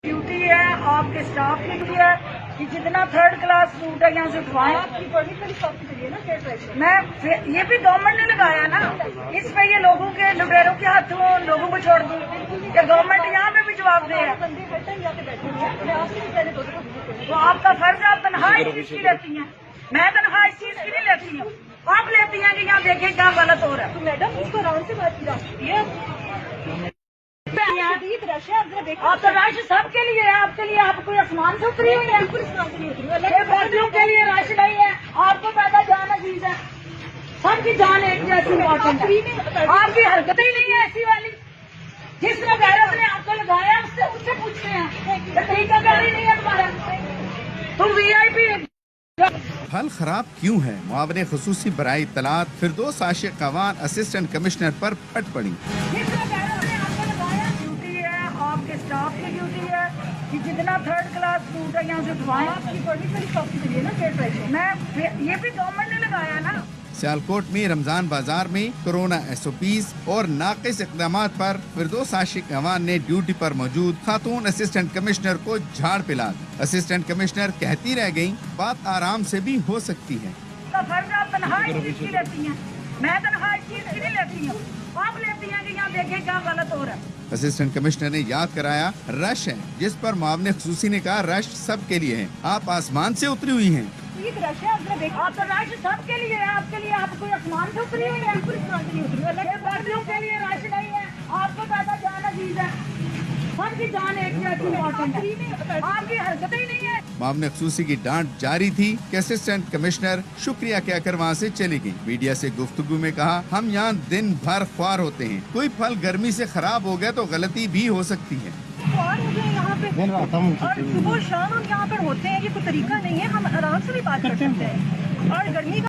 Duty है, आपके staff की ड्यूटी है कि जितना थर्ड क्लास फूड है यहाँ से उठवाएं। आपकी परमिट वाली शॉप की चलिए ना ट्रेड राइट। मैं ये भी गवर्नमेंट ने लगाया ना, इस पे ये लोगों के लुटेरों के हाथों लोगों को छोड़ दूं कि गवर्नमेंट यहाँ पे भी जवाब दे। बंदे हर टाइम यहाँ पे बैठे हुए हैं, मैं आपसे भी पहले दो तो आपका फर्ज है, आप तनख्वाह इस चीज की लेती हैं, मैं तनख्वाह इस चीज की नहीं लेती हूँ। आप लेती हैं कि यहाँ देखें क्या गलत हो रहा है। तो मैडम इसको आराम से बात की जा सकती है। शदीद रश है, आप जरा देखो। आप तो रश सबके लिए है, आपके लिए आप कोई आसमान से उतरी हुई है। बिल्कुल इस काम से नहीं उतरी हुई। ये बच्चों के लिए रश नहीं है, आपको पैदा जान अजीज है, सबकी जान एक जैसी इम्पोर्टेंट है। आपकी हरकतें ही नहीं है ऐसी वाली। जिसने गैरत ने आपको लगाया उससे पूछते हैं, तरीका कारी नहीं है तुम्हारा। तुम वीआईपी फल खराब क्यों है? मुआवने खुसूसी बराए इत्तलात फिरदौस आशिक कवान असिस्टेंट कमिश्नर पर फट पड़ी। जिसने गैरत ने आपको लगाया, ड्यूटी है, आपके स्टाफ की ड्यूटी है कि जितना थर्ड क्लास फूड है यहाँ से उठवाएं। आपकी परमिट वाली शॉप की चलिए ना ट्रेड राइट। ये भी गवर्नमेंट ने लगाया ना। सियालकोट में रमजान बाजार में कोरोना SOPs और नाकिस इक़दामात पर फिरदौस आशिक कवान ने ड्यूटी पर मौजूद खातून असिस्टेंट कमिश्नर को झाड़ पिला दी। असिस्टेंट कमिश्नर कहती रह गयी, बात आराम से भी हो सकती है। तो फर्ज है, आप तनख्वाह इस चीज की लेती हैं, मैं तनख्वाह इस चीज की नहीं लेती हूँ। आप लेती हैं कि यहाँ देखें क्या गलत हो रहा है। असिस्टेंट कमिश्नर ने याद कराया, रश है, जिस पर मुआवने खुसूसी ने कहा रश सबके लिए है, आप आसमान से उतरी हुई हैं। शदीद रश है, आप जरा देखो। आप तो रश सबके लिए है, आपके लिए आप कोई आसमान से उतरी हुई है। बिल्कुल इस काम से नहीं उतरी हुई। ये बच्चों के लिए रश नहीं है, आपको पैदा जान अजीज है, सबकी जान एक जैसी इम्पोर्टेंट है। आपकी हरकतें ही नहीं है। मामले खुसूसी की डांट जारी थी कि असिस्टेंट कमिश्नर शुक्रिया कहकर वहाँ से चली गई। मीडिया से गुफ्तगू में कहा, हम यहाँ दिन भर ख्वार होते हैं, कोई फल गर्मी से खराब हो गया तो गलती भी हो सकती है। और मुझे यहाँ पे और सुबह शाम हम यहाँ पर होते हैं, ये कोई तरीका नहीं है, हम आराम से भी बात कर सकते हैं। और गर्मी का